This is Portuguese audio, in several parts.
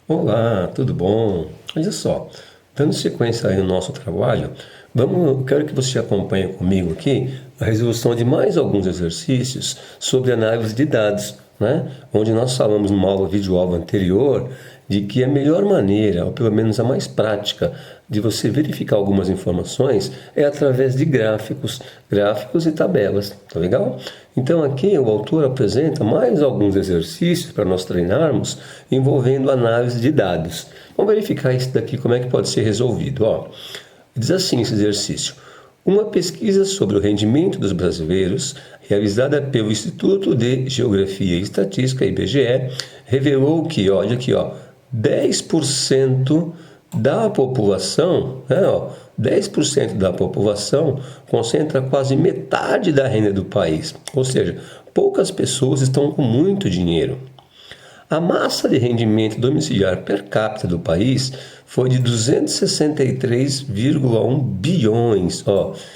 Olá, tudo bom? Olha só, dando sequência aí no nosso trabalho, quero que você acompanhe comigo aqui a resolução de mais alguns exercícios sobre análise de dados, né? Onde nós falamos numa aula videoaula anterior de que a melhor maneira, ou pelo menos a mais prática, de você verificar algumas informações é através de gráficos e tabelas, tá legal? Então aqui o autor apresenta mais alguns exercícios para nós treinarmos envolvendo análise de dados. Vamos verificar isso daqui, como é que pode ser resolvido. Ó, diz assim esse exercício: uma pesquisa sobre o rendimento dos brasileiros, realizada pelo Instituto de Geografia e Estatística, IBGE, revelou que, olha aqui, ó, 10% da população, 10% da população concentra quase metade da renda do país, ou seja, poucas pessoas estão com muito dinheiro. A massa de rendimento domiciliar per capita do país foi de 263,1 bilhões.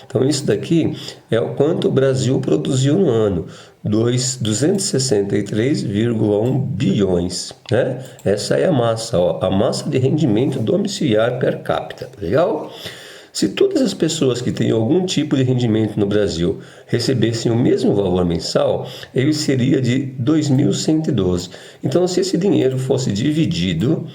Então isso daqui é o quanto o Brasil produziu no ano, 263,1 bilhões. Né? Essa é a massa, a massa de rendimento domiciliar per capita. Legal? Se todas as pessoas que têm algum tipo de rendimento no Brasil recebessem o mesmo valor mensal, ele seria de 2.112. Então, se esse dinheiro fosse dividido,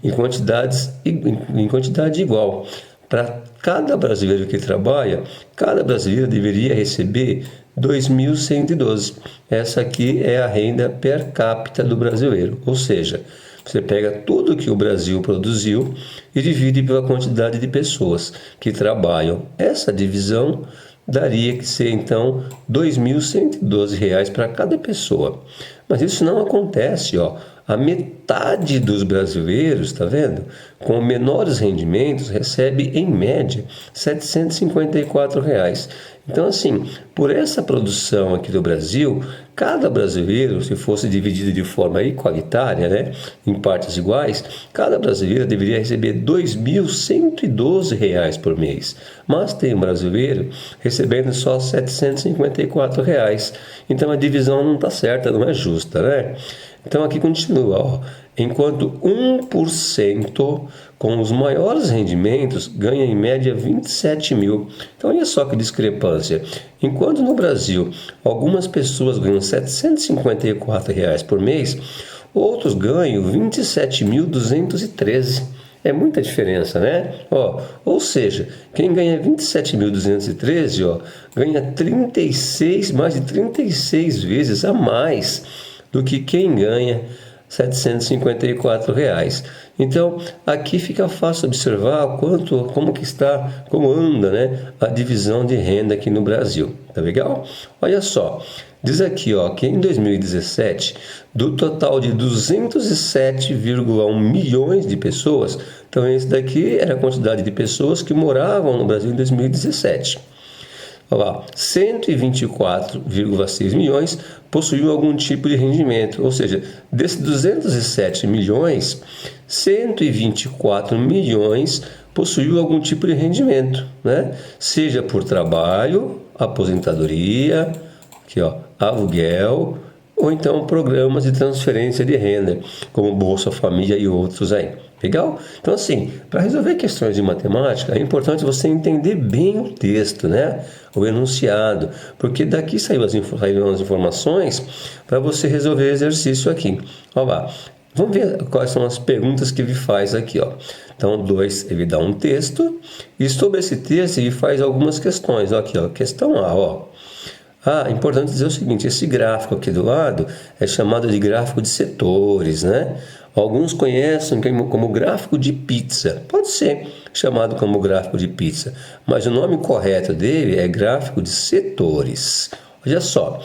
em quantidade igual para cada brasileiro que trabalha, cada brasileiro deveria receber 2.112. Essa aqui é a renda per capita do brasileiro, ou seja, você pega tudo que o Brasil produziu e divide pela quantidade de pessoas que trabalham. Essa divisão daria que ser, então, R$ 2.112 para cada pessoa. Mas isso não acontece, A metade dos brasileiros, tá vendo? Com menores rendimentos recebe, em média, R$ 754. Então, assim, por essa produção aqui do Brasil, cada brasileiro, se fosse dividido de forma igualitária, em partes iguais, cada brasileiro deveria receber R$ 2.112 por mês. Mas tem um brasileiro recebendo só R$ 754. Então a divisão não está certa, não é justa, né? Então aqui continua, enquanto 1% com os maiores rendimentos ganha em média 27 mil. Então olha só que discrepância. Enquanto no Brasil algumas pessoas ganham R$ 754 por mês, outros ganham 27.213. É muita diferença, né? Ou seja, quem ganha 27.213, ganha mais de 36 vezes a mais do que quem ganha R$ 754. Então, aqui fica fácil observar como anda, a divisão de renda aqui no Brasil. Tá legal? Olha só, diz aqui, que em 2017, do total de 207,1 milhões de pessoas, então esse daqui era a quantidade de pessoas que moravam no Brasil em 2017. 124,6 milhões possuíam algum tipo de rendimento, ou seja, desses 207 milhões, 124 milhões possuíam algum tipo de rendimento, seja por trabalho, aposentadoria, aluguel, ou então programas de transferência de renda, como Bolsa Família e outros aí. Legal? Então, assim, para resolver questões de matemática, é importante você entender bem o texto, o enunciado, porque daqui saíram as informações para você resolver o exercício aqui. Vamos ver quais são as perguntas que ele faz aqui. Então, 2, ele dá um texto, e sobre esse texto ele faz algumas questões. Questão A, é importante dizer o seguinte, esse gráfico aqui do lado é chamado de gráfico de setores, Alguns conhecem como gráfico de pizza. Pode ser chamado como gráfico de pizza, mas o nome correto dele é gráfico de setores. Olha só,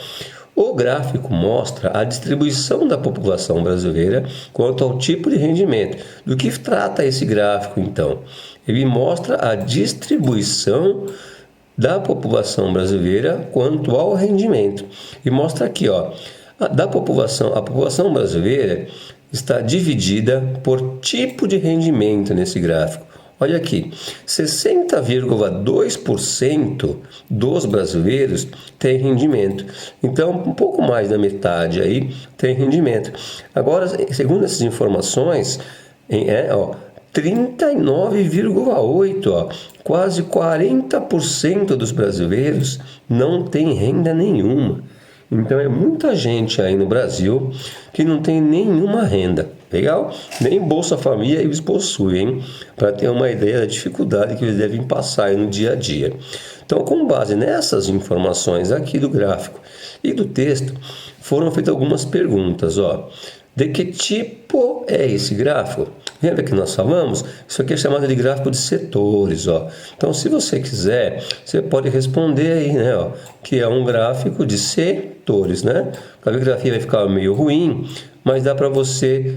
o gráfico mostra a distribuição da população brasileira quanto ao tipo de rendimento. Do que trata esse gráfico, então? Ele mostra a distribuição da população brasileira quanto ao rendimento. E mostra aqui, a população brasileira está dividida por tipo de rendimento nesse gráfico. Olha aqui, 60,2% dos brasileiros têm rendimento. Então, um pouco mais da metade aí tem rendimento. Agora, segundo essas informações, 39,8%, quase 40% dos brasileiros não tem renda nenhuma. Então é muita gente aí no Brasil que não tem nenhuma renda. Legal? Nem Bolsa Família eles possuem, para ter uma ideia da dificuldade que eles devem passar aí no dia a dia. Então, com base nessas informações aqui do gráfico e do texto, foram feitas algumas perguntas. De que tipo é esse gráfico? Lembra que nós falamos? Isso aqui é chamado de gráfico de setores. Então, se você quiser, você pode responder aí, né? Que é um gráfico de setores, né? A caligrafia vai ficar meio ruim, mas dá para você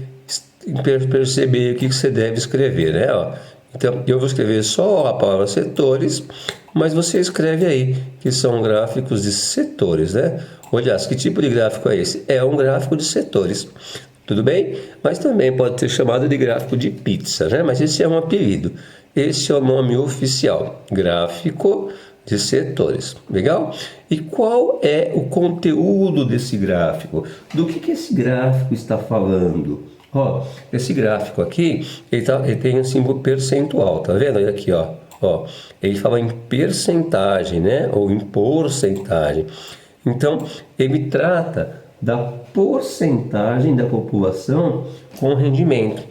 perceber o que você deve escrever, né? Então, eu vou escrever só a palavra setores, mas você escreve aí que são gráficos de setores, né? Olha, que tipo de gráfico é esse? É um gráfico de setores. Tudo bem? Mas também pode ser chamado de gráfico de pizza, né? Mas esse é um apelido. Esse é o nome oficial, gráfico de setores. Legal? E qual é o conteúdo desse gráfico? Do que esse gráfico está falando? Esse gráfico aqui, ele tem um símbolo percentual, tá vendo? Olha aqui, ele fala em percentagem, né? Ou em porcentagem. Então, ele trata da porcentagem da população com rendimento.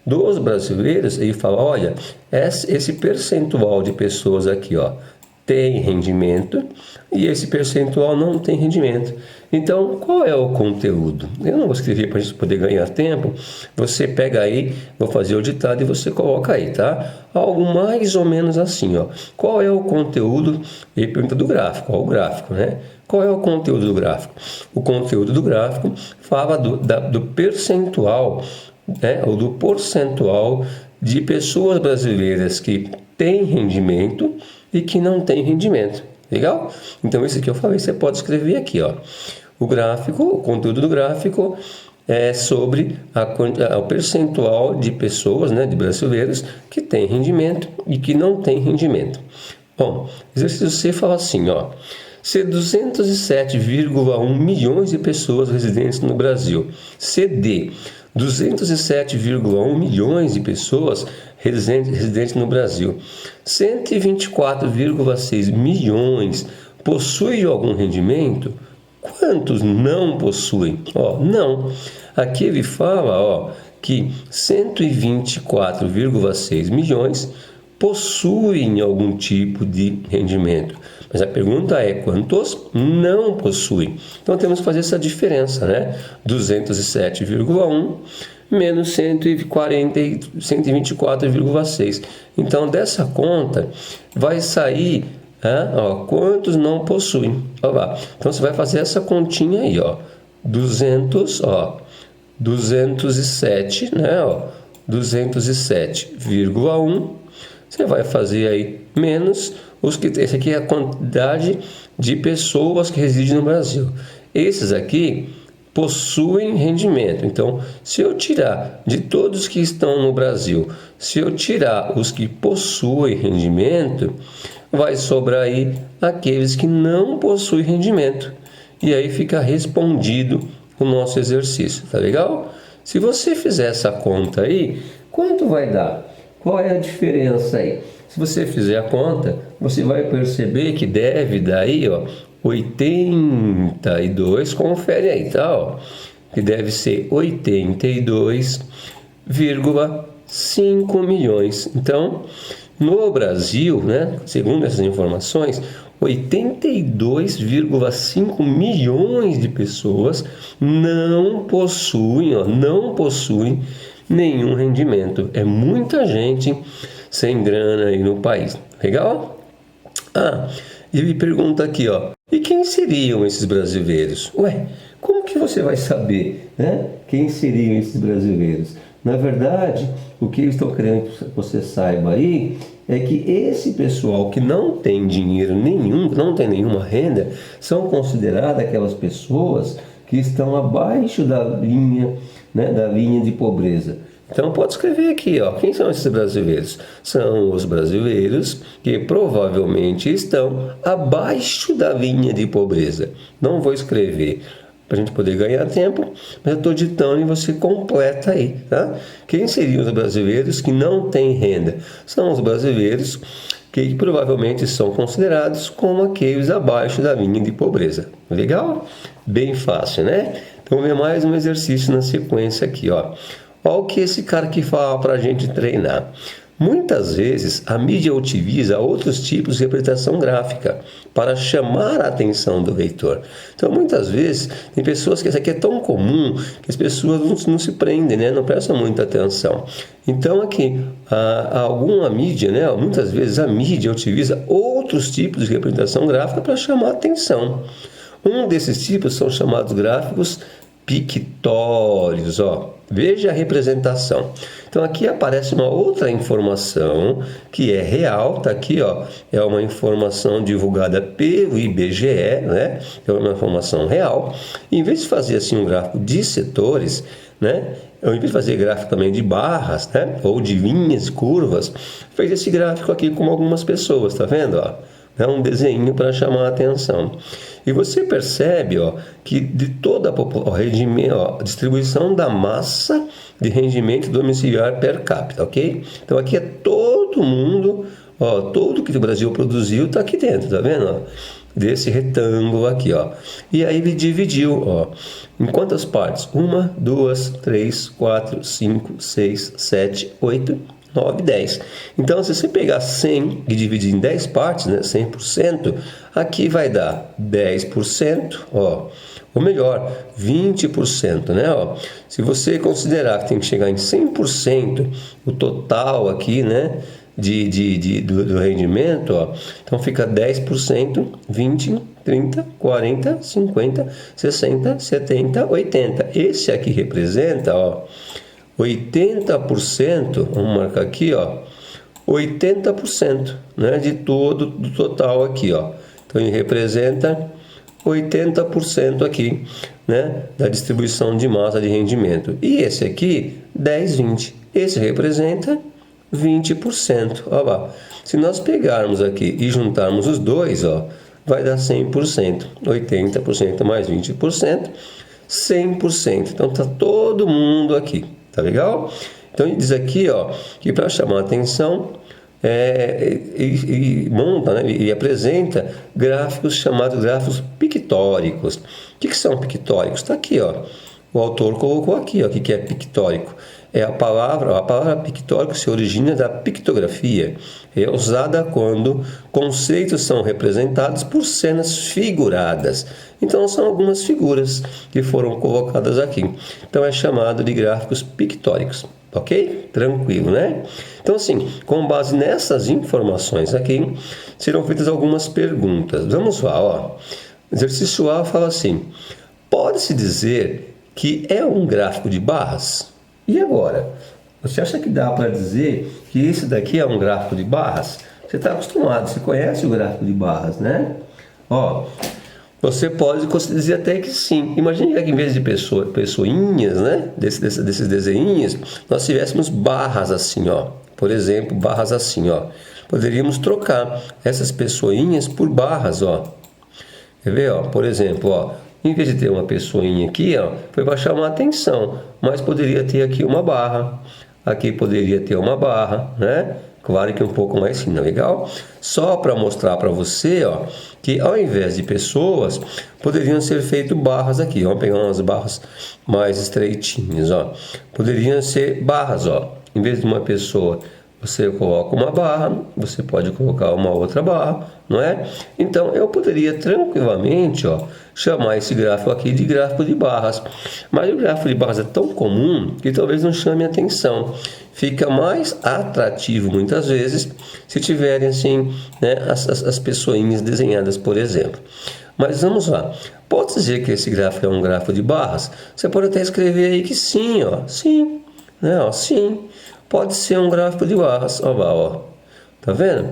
Dos brasileiros, ele fala, olha, esse percentual de pessoas aqui, tem rendimento e esse percentual não tem rendimento. Então, qual é o conteúdo? Eu não vou escrever para a gente poder ganhar tempo. Você pega aí, vou fazer o ditado e você coloca aí, tá? Algo mais ou menos assim, Qual é o conteúdo? Ele pergunta do gráfico, o gráfico, né? Qual é o conteúdo do gráfico? O conteúdo do gráfico fala do percentual, né? Ou do percentual de pessoas brasileiras que têm rendimento e que não têm rendimento. Legal? Então, esse aqui eu falei, você pode escrever aqui, O gráfico, o conteúdo do gráfico é sobre o percentual de pessoas, né, de brasileiros que têm rendimento e que não têm rendimento. Bom, exercício C fala assim, Se 207,1 milhões de pessoas residentes no Brasil, CD, 207,1 milhões de pessoas residentes no Brasil, 124,6 milhões possuem algum rendimento? Quantos não possuem? Não. Aqui ele fala, que 124,6 milhões possuem algum tipo de rendimento. Mas a pergunta é, quantos não possuem? Então temos que fazer essa diferença, né? 207,1 menos 124,6. Então dessa conta vai sair quantos não possuem. Então você vai fazer essa continha aí, 207, né? 207,1. Você vai fazer aí menos esse aqui é a quantidade de pessoas que residem no Brasil. Esses aqui possuem rendimento. Então, se eu tirar de todos que estão no Brasil, se eu tirar os que possuem rendimento, vai sobrar aí aqueles que não possuem rendimento. E aí fica respondido o nosso exercício, tá legal? Se você fizer essa conta aí, quanto vai dar? Qual é a diferença aí? Se você fizer a conta, você vai perceber que deve dar aí, 82, confere aí, tá? Que deve ser 82,5 milhões. Então, no Brasil, né, segundo essas informações, 82,5 milhões de pessoas não possuem nenhum rendimento. É muita gente sem grana aí no país. Legal? E ele pergunta aqui, e quem seriam esses brasileiros? Como que você vai saber, né? Quem seriam esses brasileiros? Na verdade, o que eles estão querendo que você saiba aí é que esse pessoal que não tem dinheiro nenhum, não tem nenhuma renda, são consideradas aquelas pessoas que estão abaixo da linha, né, da linha de pobreza. Então pode escrever aqui, ó. Quem são esses brasileiros? São os brasileiros que provavelmente estão abaixo da linha de pobreza. Não vou escrever para a gente poder ganhar tempo, mas eu estou ditando e você completa aí, tá? Quem seriam os brasileiros que não têm renda? São os brasileiros que provavelmente são considerados como aqueles abaixo da linha de pobreza. Legal? Bem fácil, né? Então, vamos ver mais um exercício na sequência aqui, ó. Olha o que esse cara aqui fala para a gente treinar. Muitas vezes a mídia utiliza outros tipos de representação gráfica para chamar a atenção do leitor. Então, muitas vezes, tem pessoas que isso aqui é tão comum que as pessoas não se prendem, né? Não prestam muita atenção. Então, aqui, alguma mídia, né? Muitas vezes a mídia utiliza outros tipos de representação gráfica para chamar a atenção. Um desses tipos são chamados gráficos pictórios, ó. Veja a representação. Então aqui aparece uma outra informação que é real, tá aqui, ó. É uma informação divulgada pelo IBGE, né? É uma informação real. E em vez de fazer assim um gráfico de setores, né? Ao invés de fazer gráfico também de barras, né? Ou de linhas, curvas, fez esse gráfico aqui com algumas pessoas, tá vendo, ó? É um desenho para chamar a atenção. E você percebe, ó, que de toda a distribuição da massa de rendimento domiciliar per capita, ok? Então aqui é todo mundo, ó, tudo que o Brasil produziu está aqui dentro, tá vendo? Ó? Desse retângulo aqui, ó. E aí ele dividiu, ó, em quantas partes? 1, 2, 3, 4, 5, 6, 7, 8, 9, 10. Então, se você pegar 100 e dividir em 10 partes, né, 100%, aqui vai dar 10%, ó, ou melhor, 20%, né, ó. Se você considerar que tem que chegar em 100% o total aqui, né, do rendimento, ó, então fica 10%, 20%, 30%, 40%, 50%, 60%, 70%, 80%. Esse aqui representa, ó, 80%, vamos marcar aqui, ó, 80%, né, do total aqui, ó. Então ele representa 80% aqui, né, da distribuição de massa de rendimento. E esse aqui, 10, 20. Esse representa 20%. Ó lá. Se nós pegarmos aqui e juntarmos os dois, ó, vai dar 100%. 80% mais 20%, 100%. Então tá todo mundo aqui. Tá legal? Então ele diz aqui, ó, que para chamar a atenção monta, né, e apresenta gráficos chamados gráficos pictóricos. O que são pictóricos? Está aqui, ó. O autor colocou aqui, ó, o que é pictórico. É a palavra pictórico se origina da pictografia. É usada quando conceitos são representados por cenas figuradas. Então são algumas figuras que foram colocadas aqui. Então é chamado de gráficos pictóricos. Ok? Tranquilo, né? Então assim, com base nessas informações aqui, serão feitas algumas perguntas. Vamos lá, ó. Exercício A fala assim: pode-se dizer que é um gráfico de barras? E agora? Você acha que dá para dizer que esse daqui é um gráfico de barras? Você está acostumado, você conhece o gráfico de barras, né? Ó, você pode dizer até que sim. Imagine que em vez de pessoinhas, né? Desses desenhos, nós tivéssemos barras assim, ó. Por exemplo, barras assim, ó. Poderíamos trocar essas pessoinhas por barras, ó. Quer ver, ó? Por exemplo, ó. Em vez de ter uma pessoinha aqui, ó, foi para chamar a atenção, mas poderia ter aqui uma barra, aqui poderia ter uma barra, né? Claro que um pouco mais fina, legal? Só para mostrar para você, ó, que ao invés de pessoas, poderiam ser feitas barras aqui. Vamos pegar umas barras mais estreitinhas, ó. Poderiam ser barras, ó. Em vez de uma pessoa, você coloca uma barra, você pode colocar uma outra barra, não é? Então, eu poderia tranquilamente, ó, chamar esse gráfico aqui de gráfico de barras. Mas o gráfico de barras é tão comum que talvez não chame a atenção. Fica mais atrativo, muitas vezes, se tiverem, assim, né, as pessoinhas desenhadas, por exemplo. Mas vamos lá. Pode dizer que esse gráfico é um gráfico de barras? Você pode até escrever aí que sim, ó. Sim, né, ó, sim. Pode ser um gráfico de barras, ó lá, ó. Tá vendo?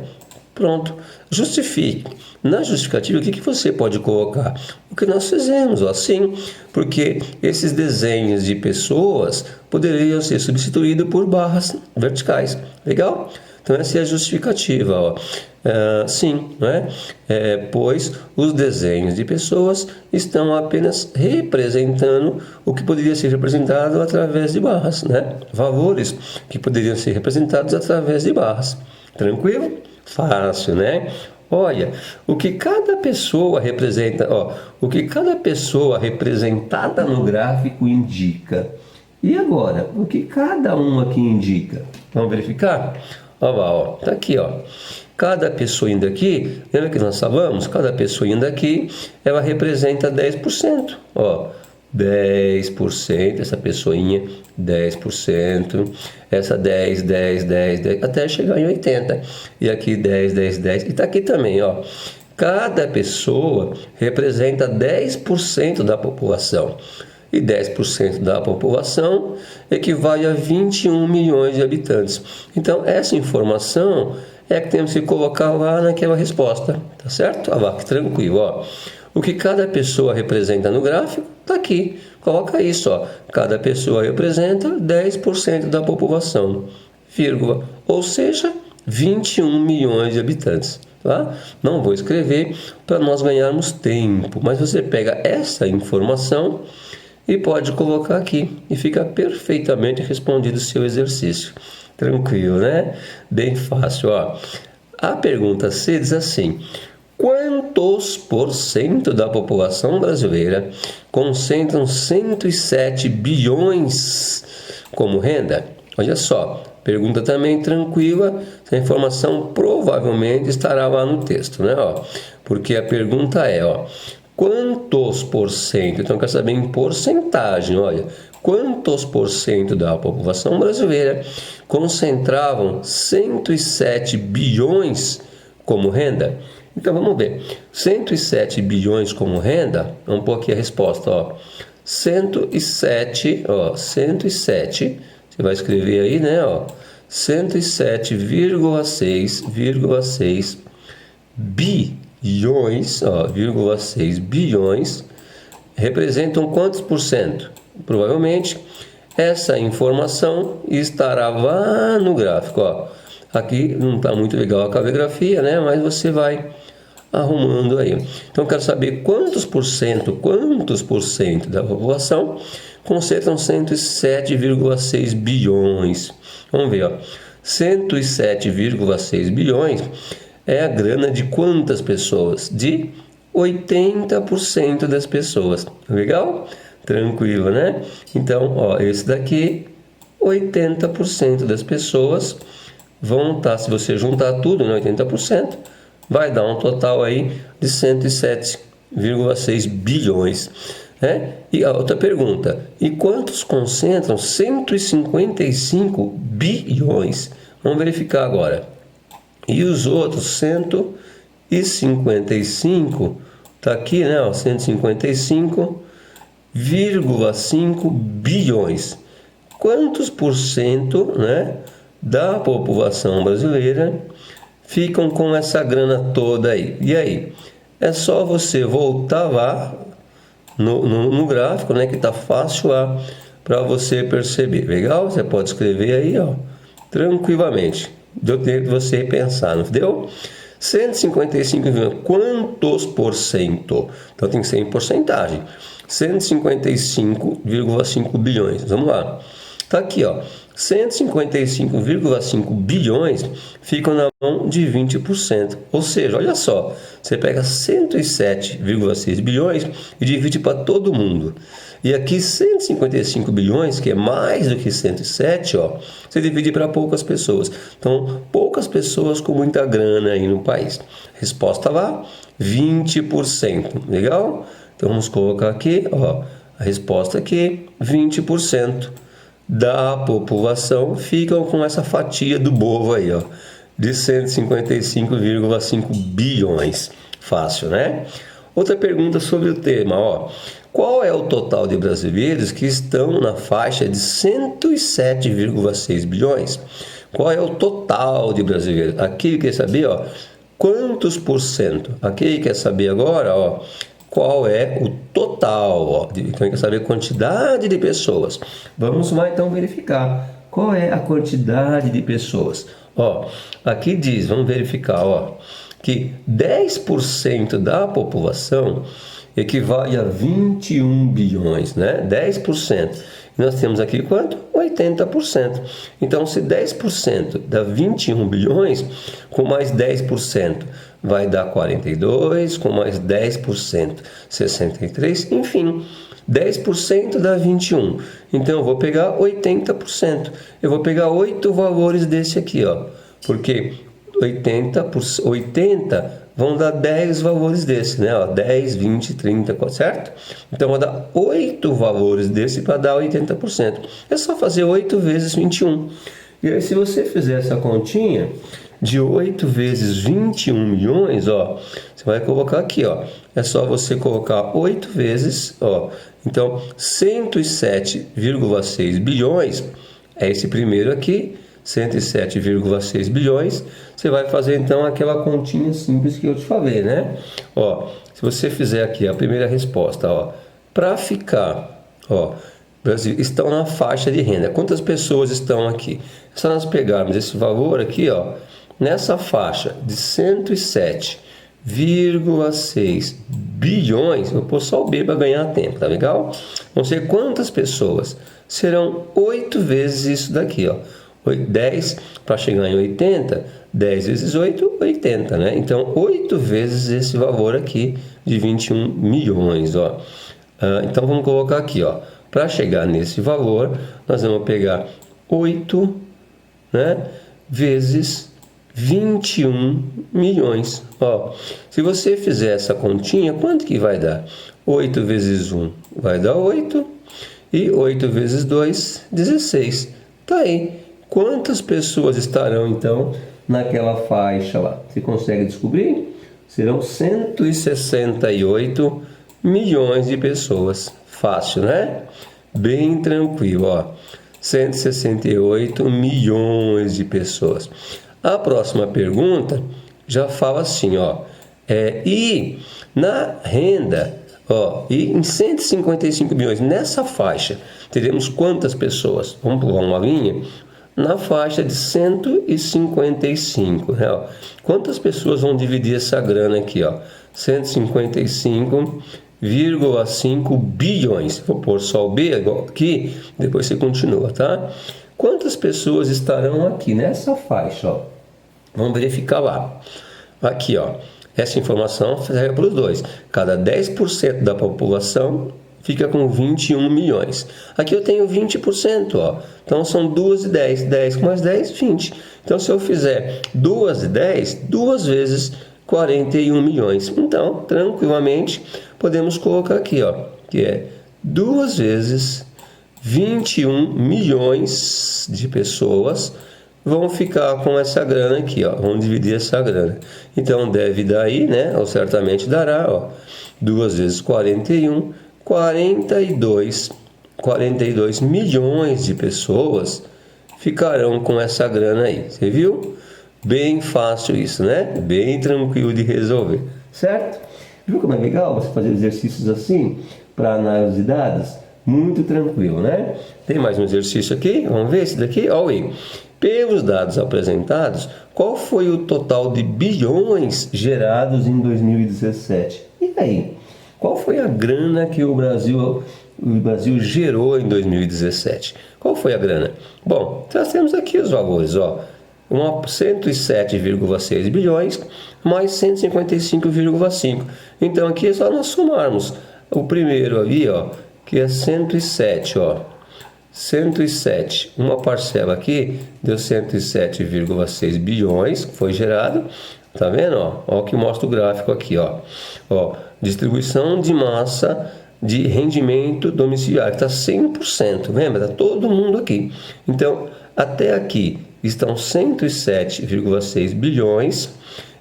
Pronto, justifique. Na justificativa, o que você pode colocar? O que nós fizemos, assim, porque esses desenhos de pessoas poderiam ser substituídos por barras verticais. Legal? Então essa é a justificativa. Ó. Sim, não é? Pois os desenhos de pessoas estão apenas representando o que poderia ser representado através de barras, né? Valores que poderiam ser representados através de barras. Tranquilo? Fácil, né? Olha, o que cada pessoa representa, o que cada pessoa representada no gráfico indica. E agora, o que cada um aqui indica? Vamos verificar? Olha lá, tá aqui, Cada pessoa indo aqui, lembra que nós falamos? Cada pessoa indo aqui, ela representa 10%. 10%, essa pessoinha, 10%, essa 10, 10, 10, 10, até chegar em 80. E aqui 10, 10, 10, e tá aqui também, Cada pessoa representa 10% da população. E 10% da população equivale a 21 milhões de habitantes. Então, essa informação é que temos que colocar lá naquela resposta, tá certo? Olha lá, que tranquilo, O que cada pessoa representa no gráfico, tá aqui. Coloca isso, Cada pessoa representa 10% da população, vírgula. Ou seja, 21 milhões de habitantes. Tá? Não vou escrever para nós ganharmos tempo, mas você pega essa informação e pode colocar aqui e fica perfeitamente respondido o seu exercício. Tranquilo, né? Bem fácil, A pergunta C diz assim: quantos por cento da população brasileira concentram 107 bilhões como renda? Olha só, pergunta também tranquila, essa informação provavelmente estará lá no texto, né? Porque a pergunta é, quantos por cento? Então, eu quero saber em porcentagem, olha. Quantos por cento da população brasileira concentravam 107 bilhões como renda? Então, vamos ver. 107 bilhões como renda, vamos pôr aqui a resposta, 107, 107, você vai escrever aí, né, 107,6 bilhões, 0,6 bilhões, representam quantos por cento? Provavelmente essa informação estará lá no gráfico, Aqui não está muito legal a caligrafia, né? Mas você vai arrumando aí. Então eu quero saber quantos por cento da população concentram 107,6 bilhões. Vamos ver, 107,6 bilhões é a grana de quantas pessoas? De 80% das pessoas. Legal? Tranquilo, né? Então, esse daqui, 80% das pessoas vão estar, se você juntar tudo, né, 80%, vai dar um total aí de 107,6 bilhões. E a outra pergunta, e quantos concentram 155 bilhões? Vamos verificar agora. E os outros 155, tá aqui, né, 155,5 bilhões. Quantos por cento, né, da população brasileira ficam com essa grana toda aí? E aí? É só você voltar lá no gráfico, né, que tá fácil lá para você perceber. Legal? Você pode escrever aí, tranquilamente. Deu tempo de você pensar, não deu? 155, quantos por cento? Então tem que ser em porcentagem. 155,5 bilhões. Vamos lá. Tá aqui, 155,5 bilhões ficam na mão de 20%. Ou seja, olha só, você pega 107,6 bilhões e divide para todo mundo. E aqui 155 bilhões, que é mais do que 107, você divide para poucas pessoas. Então, poucas pessoas com muita grana aí no país. Resposta lá, 20%. Legal? Então, vamos colocar aqui, a resposta aqui, 20% da população ficam com essa fatia do bolo aí, de 155,5 bilhões. Fácil, né? Outra pergunta sobre o tema, qual é o total de brasileiros que estão na faixa de 107,6 bilhões? Qual é o total de brasileiros? Aqui quer saber, quantos por cento? Aqui quer saber agora, ó, qual é o total, ó. Então quer saber a quantidade de pessoas. Vamos lá então verificar qual é a quantidade de pessoas. Ó, aqui diz, vamos verificar, ó, que 10% da população equivale a 21 bilhões, né? 10%. E nós temos aqui quanto? 80%. Então, se 10% dá 21 bilhões, com mais 10% vai dar 42, com mais 10%, 63, enfim, 10% dá 21. Então, eu vou pegar 80%. Eu vou pegar 8 valores desse aqui, ó, porque 80 vão dar 10 valores desse, né? Ó, 10, 20, 30, certo? Então, vou dar 8 valores desse para dar 80%. É só fazer 8 vezes 21. E aí, se você fizer essa continha de 8 vezes 21 milhões, ó, você vai colocar aqui, ó. É só você colocar 8 vezes, ó. Então, 107,6 bilhões é esse primeiro aqui. 107,6 bilhões, você vai fazer então aquela continha simples que eu te falei, né? Ó, se você fizer aqui a primeira resposta, ó, para ficar, ó, Brasil, estão na faixa de renda. Quantas pessoas estão aqui? É só nós pegarmos esse valor aqui, ó, nessa faixa de 107,6 bilhões, eu pôr só o B para ganhar tempo, tá legal? Vão ser quantas pessoas? Serão 8 vezes isso daqui, ó. 10 para chegar em 80, 10 vezes 8, 80, né? Então, 8 vezes esse valor aqui de 21 milhões, ó. Então, vamos colocar aqui, ó. Para chegar nesse valor, nós vamos pegar 8, né, vezes 21 milhões, ó. Se você fizer essa continha, quanto que vai dar? 8 vezes 1 vai dar 8, e 8 vezes 2, 16. Tá aí. Quantas pessoas estarão, então, naquela faixa lá? Você consegue descobrir? Serão 168 milhões de pessoas. Fácil, né? Bem tranquilo, ó. 168 milhões de pessoas. A próxima pergunta já fala assim, ó. E na renda, ó, e em 155 milhões, nessa faixa, teremos quantas pessoas? Vamos pular uma linha. Na faixa de 155, né? Quantas pessoas vão dividir essa grana aqui, ó? 155,5 bilhões. Vou pôr só o B aqui, depois você continua, tá? Quantas pessoas estarão aqui nessa faixa, ó? Vamos verificar lá. Aqui, ó. Essa informação serve para os dois. Cada 10% da população fica com 21 milhões. Aqui eu tenho 20%, ó. Então são 2 e 10. 10 com mais 10, 20. Então se eu fizer 2 e 10, 2 vezes 41 milhões. Então, tranquilamente, podemos colocar aqui, ó, que é 2 vezes 21 milhões de pessoas vão ficar com essa grana aqui, ó. Vamos dividir essa grana. Então deve dar aí, né? Ou certamente dará, ó. 2 vezes 41, 42 milhões de pessoas ficarão com essa grana aí. Você viu? Bem fácil isso, né? Bem tranquilo de resolver, certo? Viu como é legal você fazer exercícios assim para análise de dados? Muito tranquilo, né? Tem mais um exercício aqui, vamos ver esse daqui? Olha aí. Pelos dados apresentados, qual foi o total de bilhões gerados em 2017? E aí? Qual foi a grana que o Brasil gerou em 2017? Qual foi a grana? Bom, nós temos aqui os valores, ó. 107,6 bilhões mais 155,5. Então aqui é só nós somarmos o primeiro ali, ó, que é 107, ó. 107, uma parcela aqui deu 107,6 bilhões, foi gerado. Tá vendo, ó? Ó o que mostra o gráfico aqui, ó. Ó, distribuição de massa de rendimento domiciliar, está 100%, lembra? Tá todo mundo aqui. Então, até aqui estão 107,6 bilhões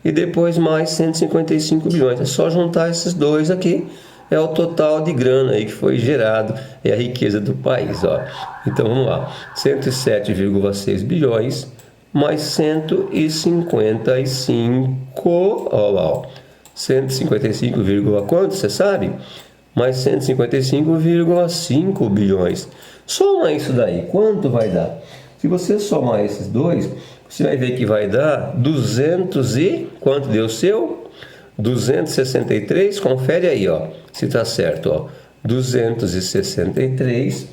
e depois mais 155 bilhões. É só juntar esses dois aqui, é o total de grana aí que foi gerado, é a riqueza do país, ó. Então, vamos lá. 107,6 bilhões mais 155, ó lá, ó, 155, quanto, você sabe? Mais 155,5 bilhões. Soma isso daí, quanto vai dar? Se você somar esses dois, você vai ver que vai dar 200 e... quanto deu seu? 263, confere aí, ó, se tá certo, ó. 263,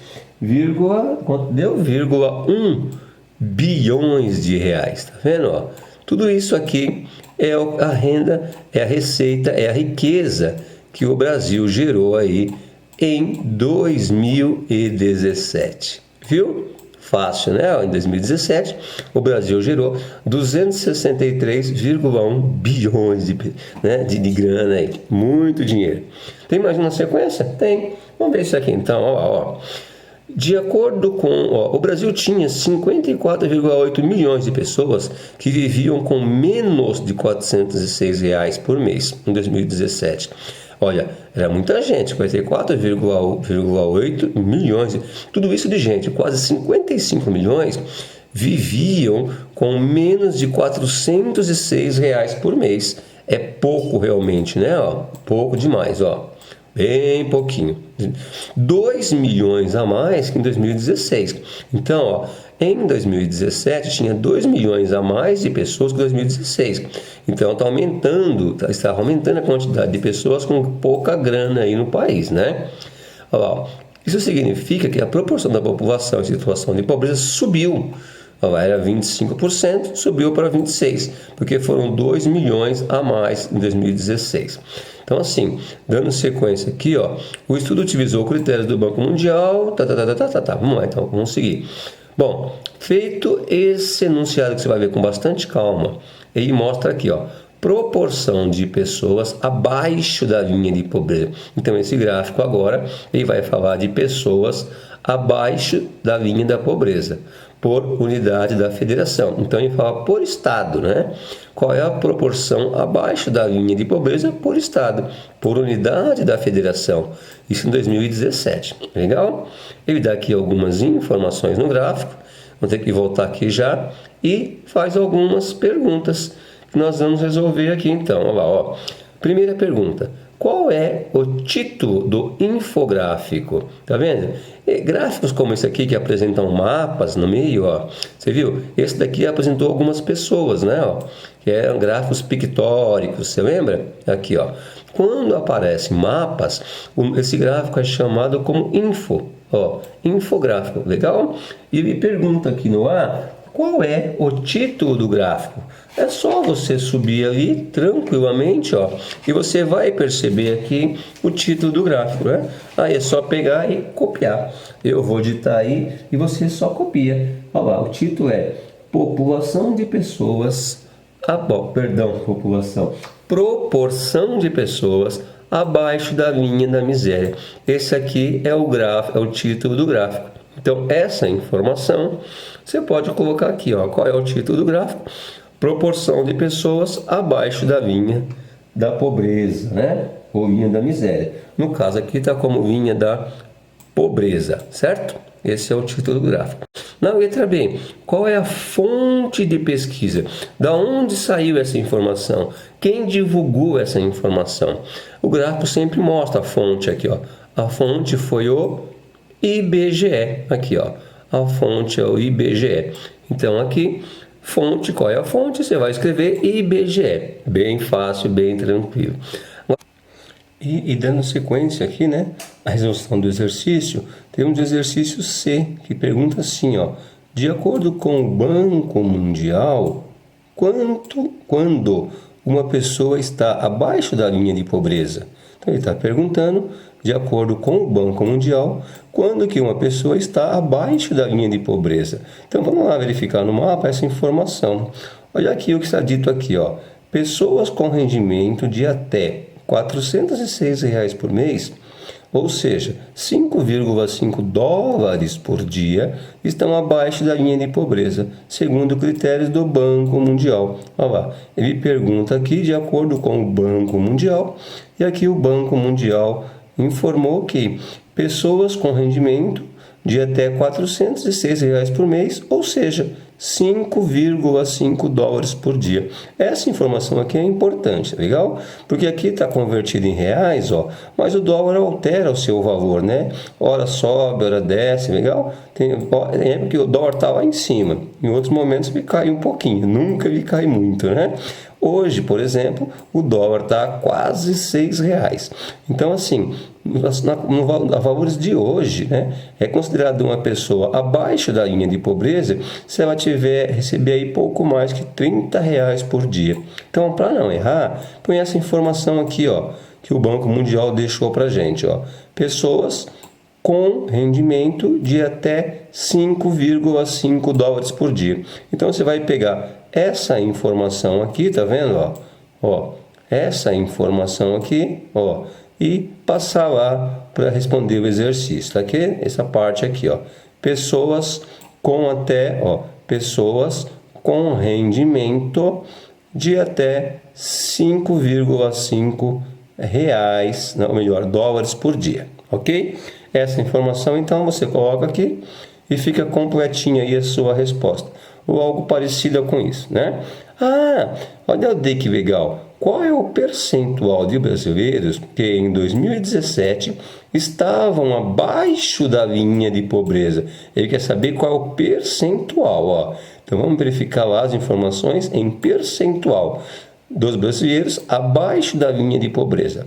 quanto deu? 1 bilhões de reais, tá vendo, ó? Tudo isso aqui é a renda, é a receita, é a riqueza que o Brasil gerou aí em 2017, viu? Fácil, né? Em 2017, o Brasil gerou 263,1 bilhões de grana aí. Muito dinheiro. Tem mais uma sequência? Tem. Vamos ver isso aqui então. Ó. De acordo com... o Brasil tinha 54,8 milhões de pessoas que viviam com menos de R$ 406 reais por mês em 2017. Olha, era muita gente, 44,8 milhões. Tudo isso de gente, quase 55 milhões viviam com menos de R$ 406 reais por mês. É pouco realmente, né? Ó, pouco demais, ó. Bem pouquinho. 2 milhões a mais que em 2016. Então, ó, em 2017 tinha 2 milhões a mais de pessoas que em 2016. Então está aumentando a quantidade de pessoas com pouca grana aí no país, né? Ó, isso significa que a proporção da população em situação de pobreza subiu. Era 25%, subiu para 26%, porque foram 2 milhões a mais em 2016. Então, assim, dando sequência aqui, ó, o estudo utilizou critérios do Banco Mundial, Vamos lá, então, vamos seguir. Bom, feito esse enunciado que você vai ver com bastante calma, ele mostra aqui, ó, proporção de pessoas abaixo da linha de pobreza. Então, esse gráfico agora, ele vai falar de pessoas abaixo da linha da pobreza, por unidade da federação. Então, ele fala por estado, né? Qual é a proporção abaixo da linha de pobreza por estado, por unidade da federação. Isso em 2017. Legal? Ele dá aqui algumas informações no gráfico. Vou ter que voltar aqui já e faz algumas perguntas que nós vamos resolver aqui então. Olha lá, ó. Primeira pergunta. Qual é o título do infográfico? Tá vendo? E gráficos como esse aqui que apresentam mapas no meio, ó. Você viu? Esse daqui apresentou algumas pessoas, né? Ó, que eram gráficos pictóricos, você lembra? Aqui, ó. Quando aparecem mapas, esse gráfico é chamado como infográfico, legal? E ele pergunta aqui no ar, qual é o título do gráfico? É só você subir ali tranquilamente, ó, e você vai perceber aqui o título do gráfico, né? Aí é só pegar e copiar. Eu vou digitar aí e você só copia. Olha lá, o título é população de pessoas, proporção de pessoas abaixo da linha da miséria. Esse aqui é o gráfico, é o título do gráfico. Então, essa informação você pode colocar aqui, ó, qual é o título do gráfico? Proporção de pessoas abaixo da linha da pobreza, né? Ou linha da miséria. No caso aqui está como linha da pobreza, certo? Esse é o título do gráfico. Na letra B, qual é a fonte de pesquisa? Da onde saiu essa informação? Quem divulgou essa informação? O gráfico sempre mostra a fonte aqui, ó. A fonte foi o IBGE, aqui, ó. A fonte é o IBGE. Então aqui, fonte, qual é a fonte? Você vai escrever IBGE. Bem fácil, bem tranquilo. E dando sequência aqui, né? A resolução do exercício, temos o exercício C, que pergunta assim, ó. De acordo com o Banco Mundial, quando uma pessoa está abaixo da linha de pobreza? Então ele está perguntando, de acordo com o Banco Mundial, quando que uma pessoa está abaixo da linha de pobreza. Então vamos lá verificar no mapa essa informação. Olha aqui o que está dito aqui, ó. Pessoas com rendimento de até R$ 406 reais por mês, ou seja, 5,5 dólares por dia, estão abaixo da linha de pobreza, segundo critérios do Banco Mundial. Olha lá, ele pergunta aqui de acordo com o Banco Mundial, e aqui o Banco Mundial informou que pessoas com rendimento de até R$ 406 reais por mês, ou seja, 5,5 dólares por dia. Essa informação aqui é importante, legal? Porque aqui está convertido em reais, ó, mas o dólar altera o seu valor, né? Ora sobe, ora desce, legal? É porque o dólar está lá em cima. Em outros momentos ele cai um pouquinho, nunca ele cai muito, né? Hoje, por exemplo, o dólar está quase R$6. Então, assim, nos valores de hoje, né, é considerado uma pessoa abaixo da linha de pobreza se ela receber aí pouco mais que R$30 por dia. Então, para não errar, põe essa informação aqui, ó, que o Banco Mundial deixou para gente, ó. Pessoas com rendimento de até 5,5 dólares por dia. Então, você vai pegar essa informação aqui, tá vendo, ó, essa informação aqui, ó, e passar lá para responder o exercício, tá aqui? Essa parte aqui, ó, pessoas com rendimento de até 5,5 reais, não, melhor, dólares por dia, ok? Essa informação, então, você coloca aqui e fica completinha aí a sua resposta. Ou algo parecido com isso, né? Ah, olha que legal. Qual é o percentual de brasileiros que em 2017 estavam abaixo da linha de pobreza? Ele quer saber qual é o percentual, ó. Então vamos verificar lá as informações em percentual dos brasileiros abaixo da linha de pobreza.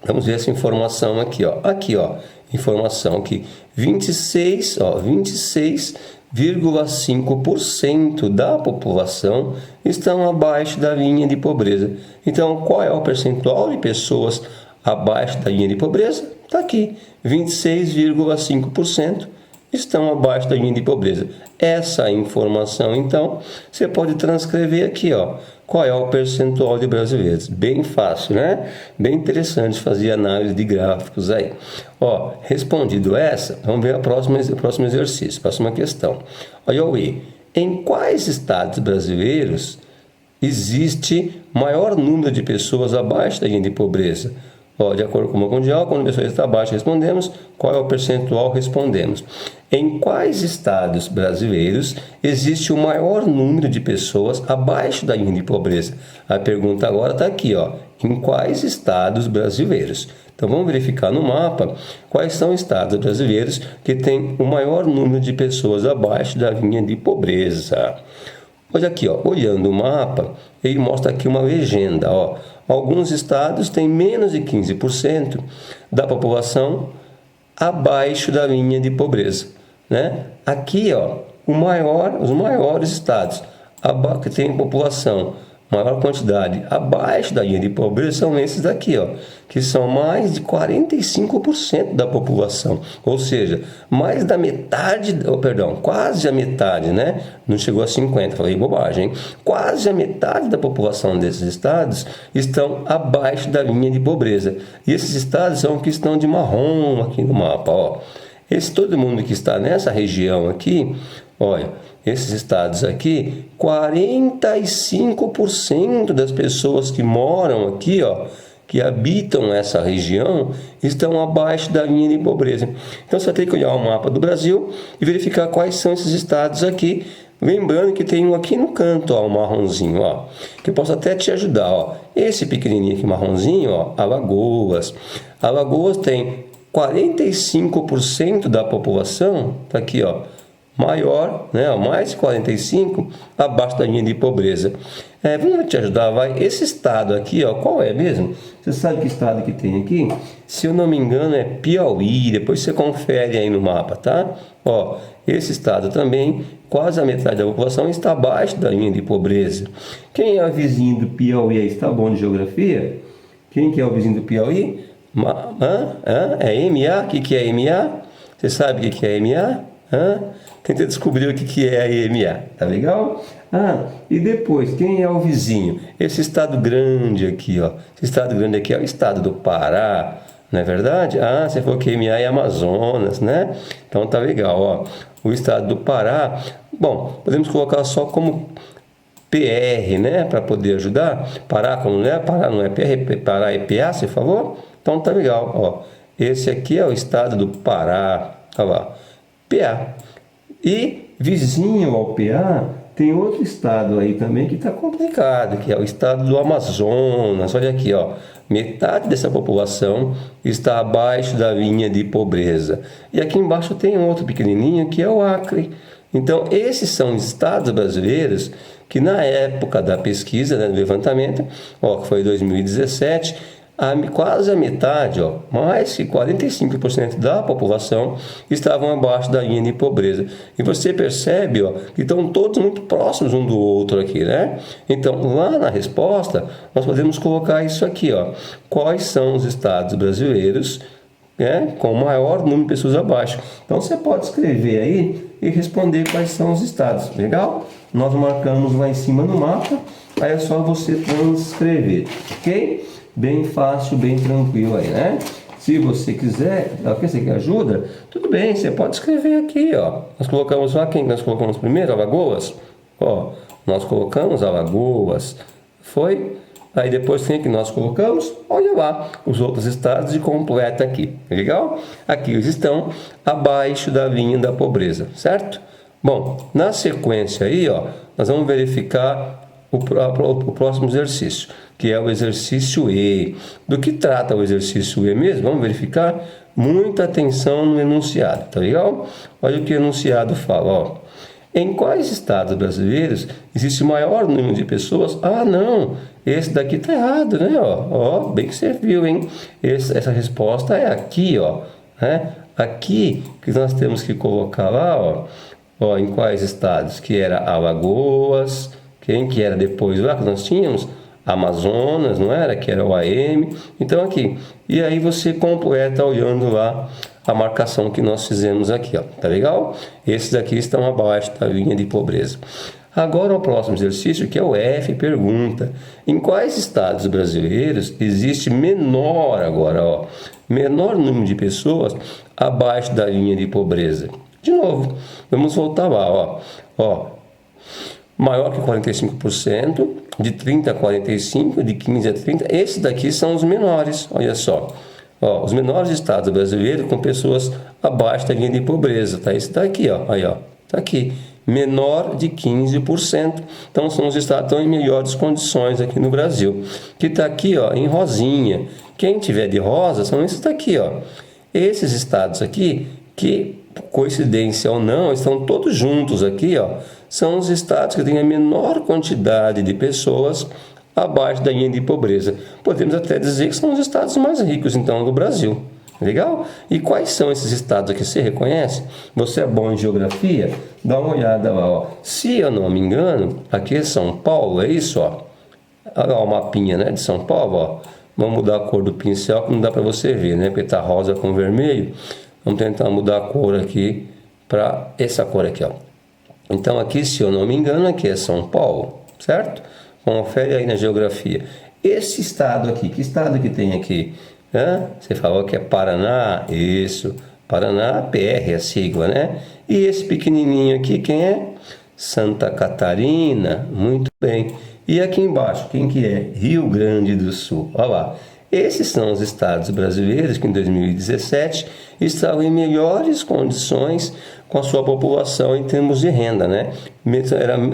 Vamos ver essa informação aqui, ó. Aqui, ó, informação que 26,5% da população estão abaixo da linha de pobreza. Então, qual é o percentual de pessoas abaixo da linha de pobreza? Está aqui, 26,5% estão abaixo da linha de pobreza. Essa informação, então, você pode transcrever aqui, ó. Qual é o percentual de brasileiros? Bem fácil, né? Bem interessante fazer análise de gráficos aí. Ó, respondido essa, vamos ver o próximo exercício, próxima questão. Olha o E. Em quais estados brasileiros existe maior número de pessoas abaixo da linha de pobreza? Ó, de acordo com o Banco Mundial, quando a pessoa está abaixo, respondemos. Qual é o percentual? Respondemos. Em quais estados brasileiros existe o maior número de pessoas abaixo da linha de pobreza? A pergunta agora está aqui, ó. Em quais estados brasileiros? Então vamos verificar no mapa quais são os estados brasileiros que têm o maior número de pessoas abaixo da linha de pobreza. Olha aqui, ó, olhando o mapa, ele mostra aqui uma legenda, ó. Alguns estados têm menos de 15% da população abaixo da linha de pobreza, né? Aqui, ó, os maiores estados que têm população, maior quantidade abaixo da linha de pobreza são esses daqui, ó, que são mais de 45% da população, ou seja, mais da metade, quase a metade, né? Não chegou a 50, falei bobagem, hein? Quase a metade da população desses estados estão abaixo da linha de pobreza. E esses estados são os que estão de marrom aqui no mapa, ó. Todo mundo que está nessa região aqui, olha, esses estados aqui, 45% das pessoas que moram aqui, ó, que habitam essa região, estão abaixo da linha de pobreza. Então, você vai ter que olhar o mapa do Brasil e verificar quais são esses estados aqui. Lembrando que tem um aqui no canto, ó, um marronzinho, ó, que eu posso até te ajudar, ó. Esse pequenininho aqui, marronzinho, ó, Alagoas. Alagoas tem 45% da população, tá aqui, ó, maior, né, mais de 45, abaixo da linha de pobreza. Vamos te ajudar, vai. Esse estado aqui, ó, qual é mesmo? Você sabe que estado que tem aqui? Se eu não me engano é Piauí, depois você confere aí no mapa, tá? Ó, esse estado também, quase a metade da população está abaixo da linha de pobreza. Quem é o vizinho do Piauí aí? Está bom de geografia? Quem que é o vizinho do Piauí? É MA? O que é MA? Você sabe o que é MA? Tenta descobrir o que é a EMA, tá legal? E depois, quem é o vizinho? Esse estado grande aqui, ó. Esse estado grande aqui é o estado do Pará, não é verdade? Você falou que EMA é Amazonas, né? Então tá legal, ó. O estado do Pará, bom, podemos colocar só como PR, né? Para poder ajudar. Pará, como não é? Pará não é PR, Pará é PA, você falou? Então tá legal, ó. Esse aqui é o estado do Pará, olha lá. PA. E vizinho ao PA, tem outro estado aí também que está complicado, que é o estado do Amazonas. Olha aqui, ó, metade dessa população está abaixo da linha de pobreza. E aqui embaixo tem outro pequenininho que é o Acre. Então, esses são estados brasileiros que na época da pesquisa, né, do levantamento, ó, que foi 2017, quase a metade, ó, mais que 45% da população estavam abaixo da linha de pobreza. E você percebe, ó, que estão todos muito próximos um do outro aqui, né? Então, lá na resposta, nós podemos colocar isso aqui, ó. Quais são os estados brasileiros, né, com o maior número de pessoas abaixo? Então, você pode escrever aí e responder quais são os estados. Legal? Nós marcamos lá em cima no mapa, aí é só você transcrever, ok? Bem fácil, bem tranquilo aí, né? Se você quiser, você quer ajuda, tudo bem, você pode escrever aqui, ó. Nós colocamos lá, quem nós colocamos primeiro? Alagoas. Ó, nós colocamos Alagoas. Foi? Aí depois quem que nós colocamos? Olha lá, os outros estados e completa aqui. Legal? Aqui eles estão abaixo da linha da pobreza, certo? Bom, na sequência aí, ó, nós vamos verificar o próximo exercício, que é o exercício E. Do que trata o exercício E mesmo? Vamos verificar? Muita atenção no enunciado, tá legal? Olha o que o enunciado fala, ó. Em quais estados brasileiros existe o maior número de pessoas? Ah, não, esse daqui tá errado, né? Ó, bem que você viu, hein? Essa resposta é aqui, ó, né? Aqui que nós temos que colocar lá, ó, em quais estados? Que era Alagoas, quem que era depois lá que nós tínhamos? Amazonas, não era? Que era o AM. Então aqui. E aí você completa olhando lá a marcação que nós fizemos aqui, ó. Tá legal? Esses aqui estão abaixo da linha de pobreza. Agora o próximo exercício, que é o F, pergunta: em quais estados brasileiros existe menor número de pessoas abaixo da linha de pobreza? De novo, vamos voltar lá, ó. Maior que 45%, de 30 a 45, de 15 a 30, esses daqui são os menores, olha só. Ó, os menores estados brasileiros com pessoas abaixo da linha de pobreza, tá? Esse daqui, ó, aí, ó, tá aqui, menor de 15%. Então são os estados que estão em melhores condições aqui no Brasil, que tá aqui, ó, em rosinha. Quem tiver de rosa são esses daqui, ó. Esses estados aqui, que coincidência ou não, estão todos juntos aqui, ó, são os estados que têm a menor quantidade de pessoas abaixo da linha de pobreza. Podemos até dizer que são os estados mais ricos, então, do Brasil. Legal? E quais são esses estados aqui? Você reconhece? Você é bom em geografia? Dá uma olhada lá, ó. Se eu não me engano, aqui é São Paulo, é isso, ó. Olha lá o mapinha, né, de São Paulo, ó. Vamos mudar a cor do pincel, que não dá para você ver, né, porque tá rosa com vermelho. Vamos tentar mudar a cor aqui para essa cor aqui, ó. Então aqui, se eu não me engano, aqui é São Paulo, certo? Confere aí na geografia. Esse estado aqui, que estado que tem aqui? Você falou que é Paraná, isso. Paraná, PR é a sigla, né? E esse pequenininho aqui, quem é? Santa Catarina, muito bem. E aqui embaixo, quem que é? Rio Grande do Sul, olha lá. Esses são os estados brasileiros que em 2017 estavam em melhores condições com a sua população em termos de renda, né?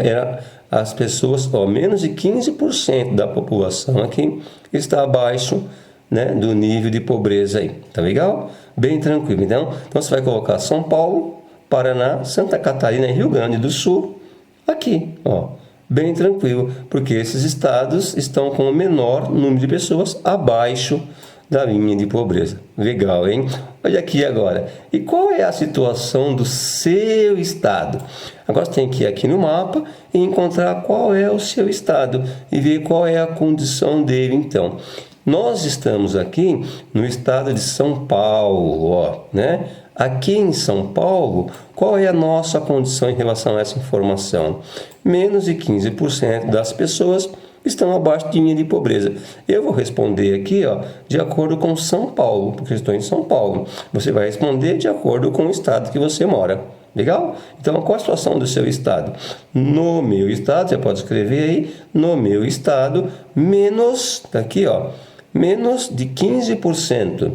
Era as pessoas, menos de 15% da população aqui está abaixo, né, do nível de pobreza aí, tá legal? Bem tranquilo. Então você vai colocar São Paulo, Paraná, Santa Catarina e Rio Grande do Sul aqui, ó. Bem tranquilo, porque esses estados estão com o menor número de pessoas abaixo da linha de pobreza. Legal, hein? Olha aqui agora. E qual é a situação do seu estado? Agora você tem que ir aqui no mapa e encontrar qual é o seu estado e ver qual é a condição dele, então. Nós estamos aqui no estado de São Paulo, ó, né? Aqui em São Paulo, qual é a nossa condição em relação a essa informação? Menos de 15% das pessoas estão abaixo de linha de pobreza. Eu vou responder aqui, ó, de acordo com São Paulo, porque eu estou em São Paulo. Você vai responder de acordo com o estado que você mora. Legal? Então, qual a situação do seu estado? No meu estado, você pode escrever aí, no meu estado, menos, tá aqui, ó, menos de 15%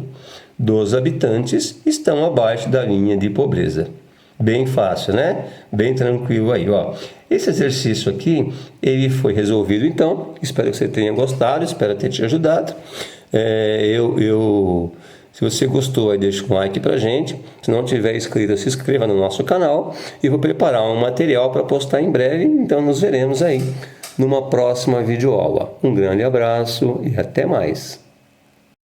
dos habitantes estão abaixo da linha de pobreza. Bem fácil, né? Bem tranquilo aí, ó. Esse exercício aqui, ele foi resolvido então. Espero que você tenha gostado, espero ter te ajudado. Se você gostou, aí deixa um like pra gente. Se não tiver inscrito, se inscreva no nosso canal. E vou preparar um material para postar em breve. Então nos veremos aí numa próxima videoaula. Um grande abraço e até mais.